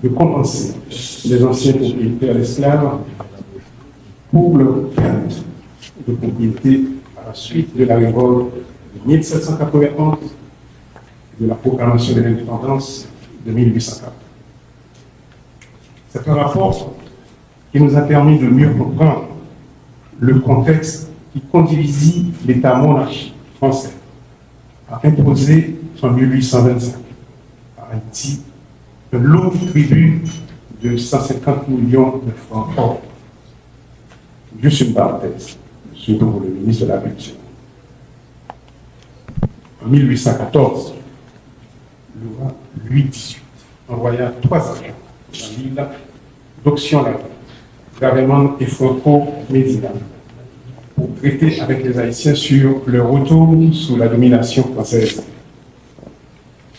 de compenser les anciens propriétaires esclaves pour leur perte de propriété à la suite de la révolte de 1791 et de la proclamation de l'indépendance de 1804. C'est un rapport qui nous a permis de mieux comprendre le contexte qui conduisit l'État monarchique français à imposer en 1825 à Haïti un lourd tribut de 150 millions de francs or. Juste une parenthèse, surtout pour le ministre de la Culture. En 1814, le roi Louis XVIII envoya 3 agents dans l'île d'Auction-la-Reine, Gravémont et Franco-Médina, pour traiter avec les Haïtiens sur leur retour sous la domination française.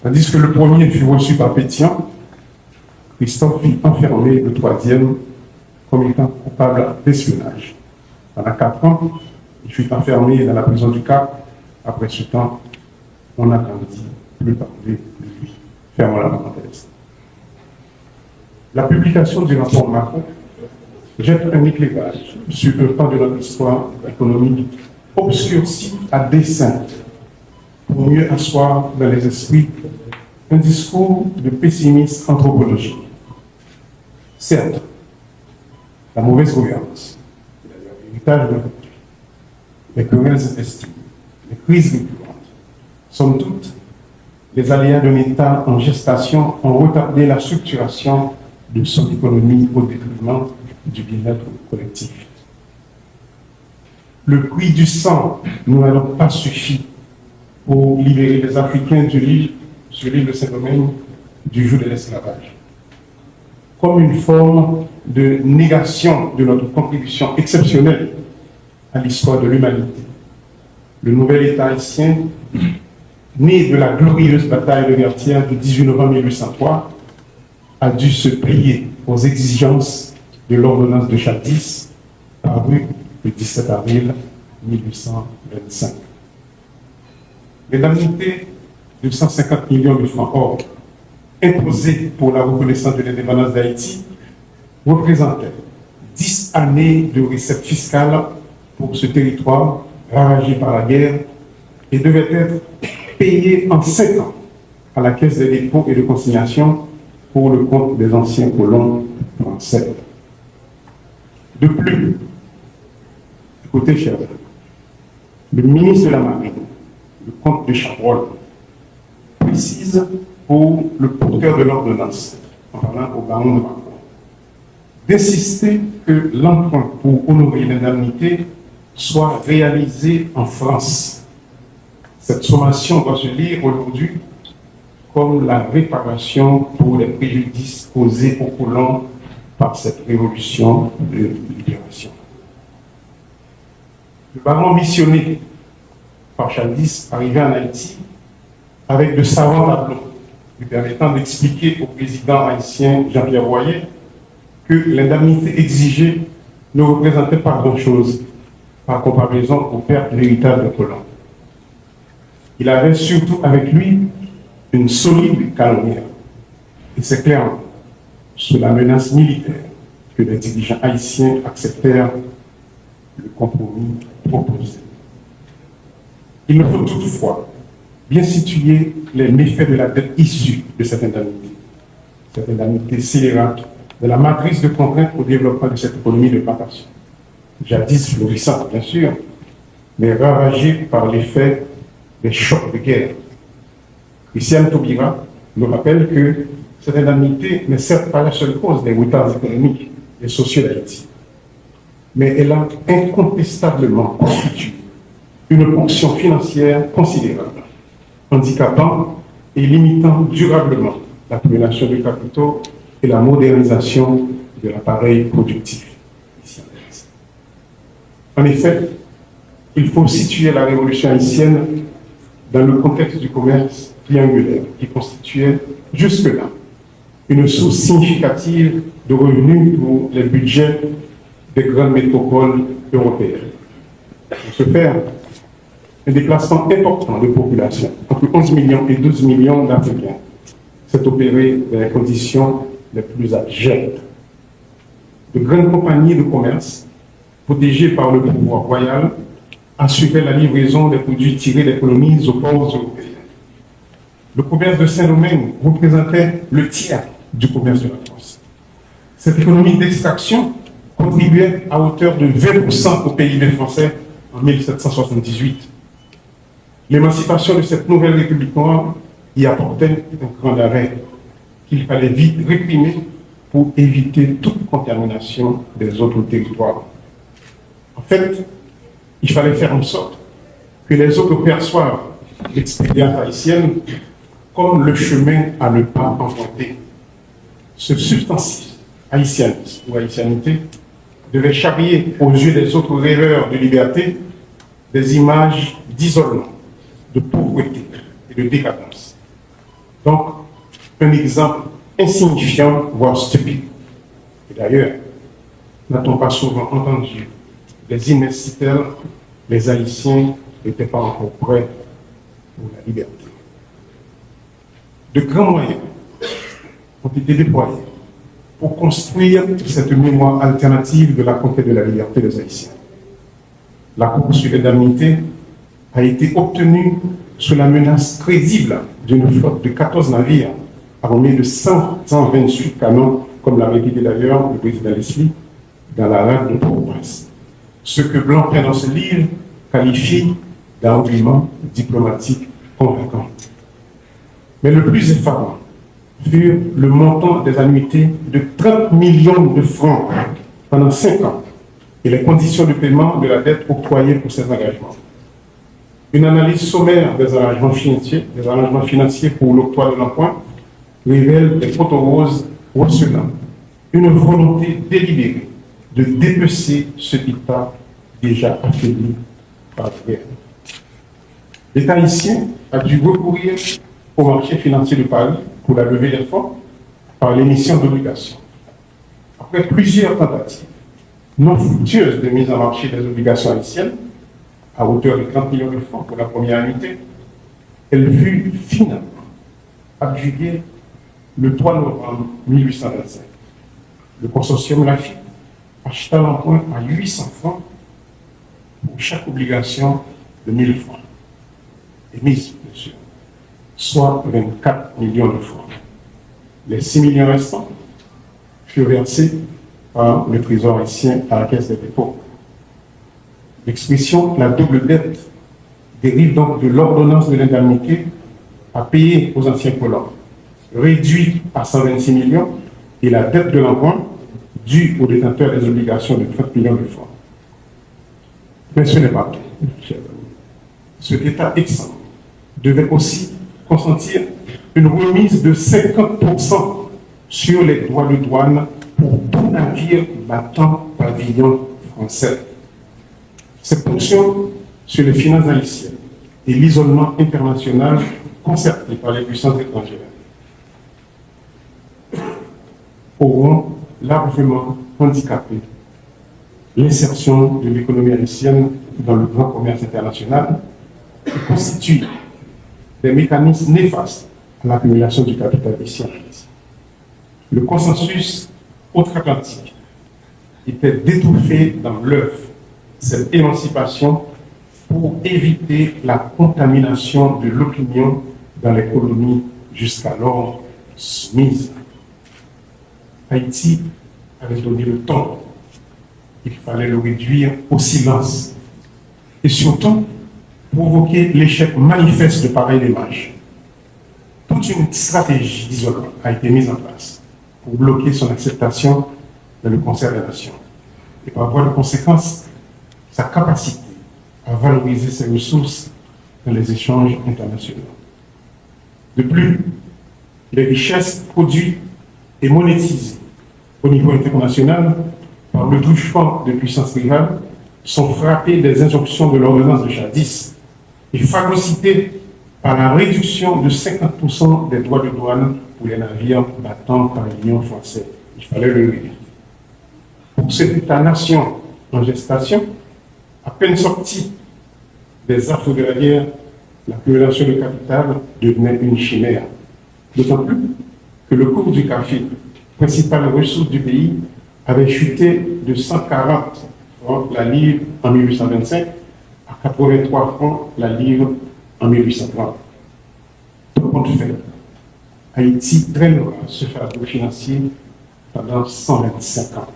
Tandis que le premier fut reçu par Pétion, Christophe fut enfermé le 3e comme étant coupable d'espionnage. Pendant 4 ans, il fut enfermé dans la prison du Cap. Après ce temps, on n'entendit plus parler de lui. Fermons la parenthèse. La publication du rapport Macron jette un éclairage sur un pan de notre histoire économique obscurci à dessein pour mieux asseoir dans les esprits un discours de pessimisme anthropologique. Certes, la mauvaise gouvernance, l'héritage de les querelles intestines, les crises récurrentes, somme toute, les aléas d'un État en gestation ont retardé la structuration de son économie au détriment du bien-être collectif. Le prix du sang n'a donc pas suffi pour libérer les Africains sur l'île de Saint-Domingue du joug de l'esclavage. Comme une forme de négation de notre contribution exceptionnelle à l'histoire de l'humanité, le nouvel État haïtien, né de la glorieuse bataille de Vertières du 18 novembre 1803, a dû se plier aux exigences de l'ordonnance de Chaldis, parue le 17 avril 1825. L'indemnité de 150 millions de francs or imposée pour la reconnaissance de l'indépendance d'Haïti représentait 10 années de recettes fiscales pour ce territoire ravagé par la guerre et devait être payée en 5 ans à la Caisse des dépôts et de consignation pour le compte des anciens colons français. De plus, écoutez, cher, le ministre de la Marine, le comte de Chabrol, précise pour le porteur de l'ordonnance, en parlant au baron de Macron, d'insister que l'emprunt pour honorer l'indemnité soit réalisé en France. Cette sommation doit se lire aujourd'hui comme la réparation pour les préjudices causés aux colons par cette révolution de libération. Le baron missionné par Chaldis arrivé en Haïti avec de savants tableaux lui permettant d'expliquer au président haïtien Jean-Pierre Boyer que l'indemnité exigée ne représentait pas grand-chose par comparaison aux pertes véritables des colons. Il avait surtout avec lui une solide calomnière. Et c'est clairement sous la menace militaire que les dirigeants haïtiens acceptèrent le compromis proposé. Il me faut toutefois bien situer les méfaits de la dette issue de cette indemnité. Cette indemnité scélérate de la matrice de contrainte au développement de cette économie de plantation. Jadis florissante, bien sûr, mais ravagée par l'effet des chocs de guerre. Christiane Taubira nous rappelle que cette indemnité n'est certes pas la seule cause des retards économiques et sociaux d'Haïti, mais elle a incontestablement constitué une ponction financière considérable, handicapant et limitant durablement l'accumulation de capitaux et la modernisation de l'appareil productif ici en Haïti. En effet, il faut situer la révolution haïtienne dans le contexte du commerce triangulaire qui constituait jusque-là une source significative de revenus pour les budgets des grandes métropoles européennes. Pour ce faire, un déplacement important de population, entre 11 millions et 12 millions d'Africains, s'est opéré dans les conditions les plus abjects. De grandes compagnies de commerce, protégées par le pouvoir royal, assuraient la livraison des produits tirés des colonies aux pauvres européens. Le commerce de Saint-Domingue représentait le tiers du commerce de la France. Cette économie d'extraction contribuait à hauteur de 20% au PIB français en 1778. L'émancipation de cette nouvelle République noire y apportait un grand arrêt qu'il fallait vite réprimer pour éviter toute contamination des autres territoires. En fait, il fallait faire en sorte que les autres perçoivent l'expérience haïtienne comme le chemin à ne pas emprunter. Ce substantif, haïtianisme ou haïtianité, devait charrier aux yeux des autres rêveurs de liberté des images d'isolement, de pauvreté et de décadence. Donc, un exemple insignifiant, voire stupide. Et d'ailleurs, n'a-t-on pas souvent entendu des immensiteurs, les Haïtiens n'étaient pas encore prêts pour la liberté. De grands moyens ont été déployés pour construire cette mémoire alternative de la conquête de la liberté des Haïtiens. La course sur l'indemnité a été obtenue sous la menace crédible d'une flotte de 14 navires armés de 128 canons, comme l'a répété d'ailleurs le président Leslie dans la rade de Port-au-Prince. Ce que Blanchet dans ce livre qualifie d'argument diplomatique convaincant. Mais le plus effarant fut le montant des annuités de 30 millions de francs pendant 5 ans et les conditions de paiement de la dette octroyée pour ces engagements. Une analyse sommaire des arrangements financiers pour l'octroi de l'emprunt révèle des photos roses recelant une volonté délibérée de dépecer ce État déjà affaibli par la guerre. L'État haïtien a dû recourir au marché financier de Paris pour la levée des fonds par l'émission d'obligations. Après plusieurs tentatives non fructueuses de mise en marché des obligations haïtiennes, à hauteur de 30 millions de francs pour la première annuité, elle fut finalement abjuguée le 3 novembre 1825. Le consortium Lafitte acheta l'emprunt à 800 francs pour chaque obligation de 1000 francs, émise, bien sûr, soit 24 millions de francs. Les 6 millions restants furent versés par le Trésor haïtien à la Caisse des dépôts. L'expression la double dette dérive donc de l'ordonnance de l'indemnité à payer aux anciens colons, réduite à 126 millions, et la dette de l'emprunt due aux détenteurs des obligations de 30 millions de francs. Mais ce n'est pas tout, chers amis. Cet État exsangue devait aussi consentir une remise de 50% sur les droits de douane pour tout navire battant pavillon français. Cette ponction sur les finances haïtiennes et l'isolement international concerté par les puissances étrangères auront largement handicapé l'insertion de l'économie haïtienne dans le grand commerce international et constitue des mécanismes néfastes à l'accumulation du capital haïtien. Le consensus outre-Atlantique était d'étouffer dans l'œuf cette émancipation pour éviter la contamination de l'opinion dans les colonies jusqu'alors soumises. Haïti avait donné le ton. Il fallait le réduire au silence et surtout provoquer l'échec manifeste de pareille démarche. Toute une stratégie d'isolement a été mise en place pour bloquer son acceptation dans le concert des nations et par voie de conséquence sa capacité à valoriser ses ressources dans les échanges internationaux. De plus, les richesses produites et monétisées au niveau international par le truchement de puissances rivales sont frappées des injonctions de l'ordonnance de jadis et phagocytées par la réduction de 50% des droits de douane pour les navires battant pavillon français. Il fallait le lire. Pour cet État-nation en gestation, à peine sorti des affres de la guerre, l'accumulation de capital devenait une chimère. D'autant plus que le cours du café principales ressources du pays, avait chuté de 140 francs la livre en 1825 à 83 francs la livre en 1830. Tout compte fait, Haïti traînera ce fardeau financier pendant 125 ans.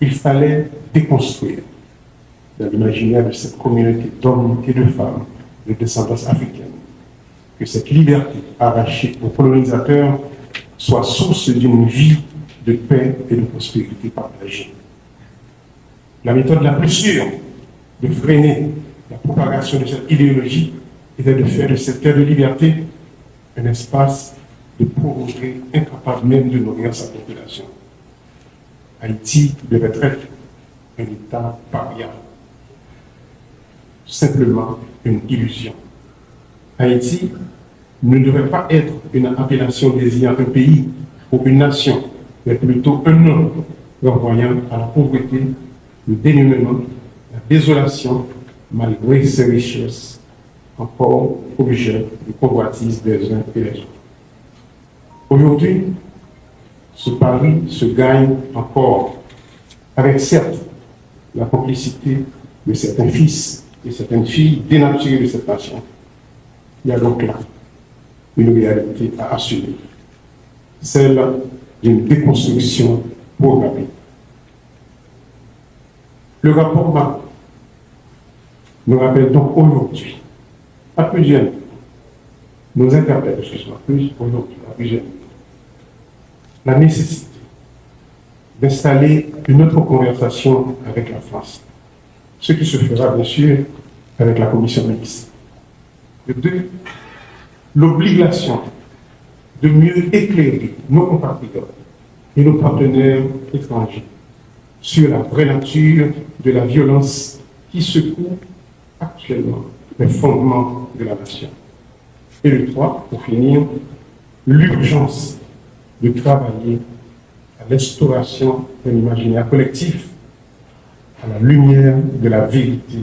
Il fallait déconstruire dans l'imaginaire de cette communauté d'hommes et de femmes de descendance africaine que cette liberté arrachée aux colonisateurs soit source d'une vie de paix et de prospérité partagée. La méthode la plus sûre de freiner la propagation de cette idéologie était de faire de cette terre de liberté un espace de pauvreté incapable même de nourrir sa population. Haïti devait être un État paria, simplement une illusion. Haïti ne devrait pas être une appellation désignant un pays ou une nation, mais plutôt un nom renvoyant à la pauvreté, le dénuement, la désolation, malgré ses richesses, encore objet de convoitise des uns et des autres. Aujourd'hui, ce pari se gagne encore avec certes la complicité de certains fils et certaines filles dénaturées de cette nation. Il y a donc là une réalité à assumer, celle d'une déconstruction programmée. Le rapport MAP nous rappelle donc aujourd'hui, à plusieurs niveaux, nous interpelle aujourd'hui, à plusieurs niveaux, la nécessité d'installer une autre conversation avec la France, ce qui se fera bien sûr avec la commission mixte. De deux, l'obligation de mieux éclairer nos compatriotes et nos partenaires étrangers sur la vraie nature de la violence qui secoue actuellement les fondements de la nation. Et le 3, pour finir, l'urgence de travailler à l'instauration d'un imaginaire collectif à la lumière de la vérité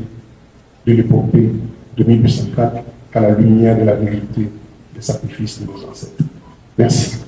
de l'épopée de 1804, à la lumière de la vérité des sacrifices de nos ancêtres. Merci.